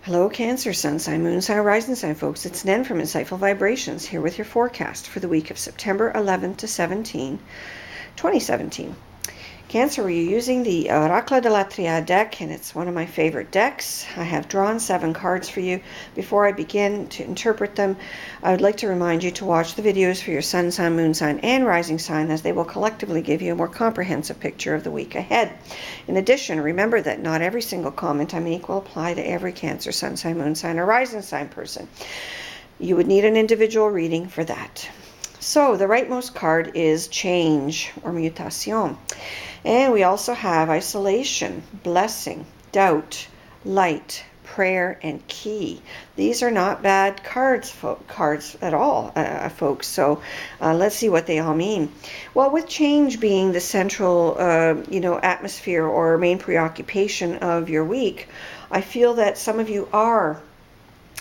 Hello, Cancer, Sun sign, Moon sign, Rising sign, folks. It's Nen from Insightful Vibrations here with your forecast for the week of September 11 to 17, 2017. Cancer, we're using the Oracle de la Triade deck, and it's one of my favorite decks. I have drawn 7 cards for you. Before I begin to interpret them, I would like to remind you to watch the videos for your Sun sign, Moon sign, and Rising sign, as they will collectively give you a more comprehensive picture of the week ahead. In addition, remember that not every single comment I make will apply to every Cancer, Sun sign, Moon sign, or Rising sign person. You would need an individual reading for that. So the rightmost card is change, or mutation. And we also have isolation, blessing, doubt, light, prayer, and key. These are not bad cards at all, folks. So let's see what they all mean. Well, with change being the central, atmosphere or main preoccupation of your week, I feel that some of you are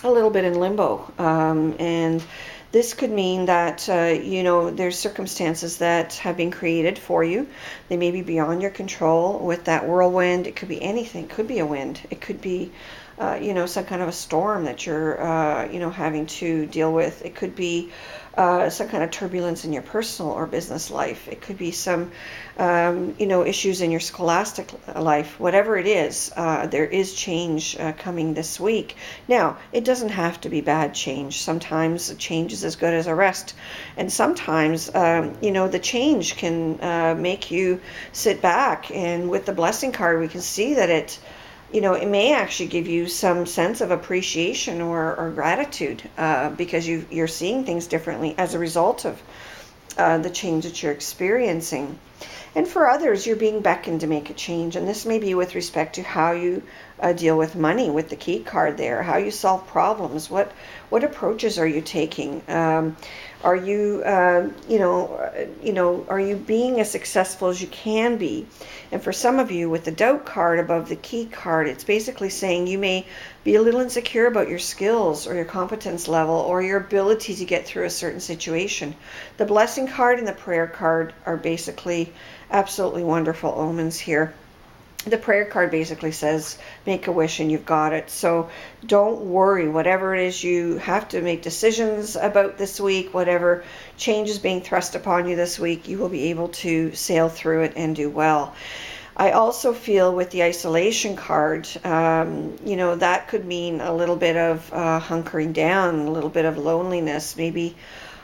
a little bit in limbo, and this could mean that, there's circumstances that have been created for you. They may be beyond your control. With that whirlwind, it could be anything. It could be a wind. It could be, some kind of a storm that you're, having to deal with. It could be some kind of turbulence in your personal or business life. It could be some, issues in your scholastic life. Whatever it is, there is change coming this week. Now, it doesn't have to be bad change. Sometimes change is as good as a rest. And sometimes, the change can make you sit back. And with the blessing card, we can see that it may actually give you some sense of appreciation or gratitude because you're seeing things differently as a result of the change that you're experiencing. And for others, you're being beckoned to make a change. And this may be with respect to how you deal with money with the key card there, how you solve problems, what approaches are you taking? Are you, are you being as successful as you can be? And for some of you, with the doubt card above the key card, it's basically saying you may be a little insecure about your skills or your competence level or your ability to get through a certain situation. The blessing card and the prayer card are basically absolutely wonderful omens here. The prayer card basically says, make a wish and you've got it. So don't worry, whatever it is you have to make decisions about this week, whatever change is being thrust upon you this week, you will be able to sail through it and do well. I also feel with the isolation card, that could mean a little bit of hunkering down, a little bit of loneliness, maybe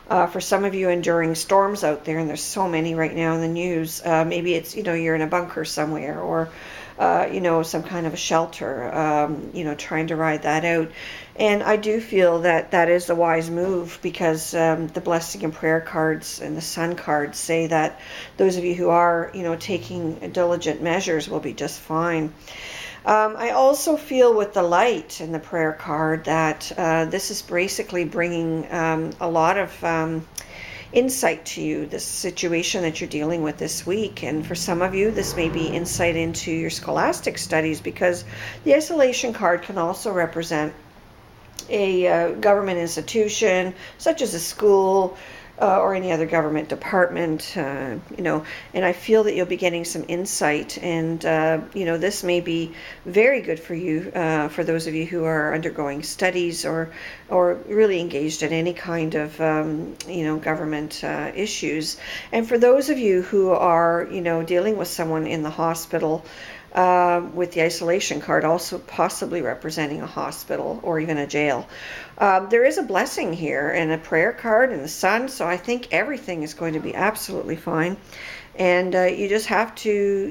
for some of you enduring storms out there, and there's so many right now in the news. Maybe it's, you're in a bunker somewhere, or, some kind of a shelter, trying to ride that out. And I do feel that that is the wise move, because the blessing and prayer cards and the sun cards say that those of you who are, taking diligent measures will be just fine. I also feel with the light in the prayer card that this is basically bringing a lot of insight to you, this situation that you're dealing with this week. And for some of you, this may be insight into your scholastic studies, because the isolation card can also represent a government institution, such as a school, or any other government department, and I feel that you'll be getting some insight, and this may be very good for you, for those of you who are undergoing studies or really engaged in any kind of government issues. And for those of you who are dealing with someone in the hospital, with the isolation card also possibly representing a hospital or even a jail. There is a blessing here and a prayer card and the sun, so I think everything is going to be absolutely fine. And you just have to,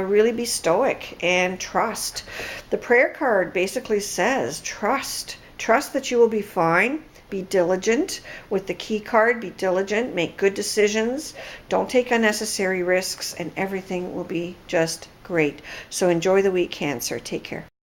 really be stoic and trust. The prayer card basically says, trust that you will be fine. Be diligent. With the key card, be diligent, make good decisions, don't take unnecessary risks, and everything will be just great. So enjoy the week, Cancer. Take care.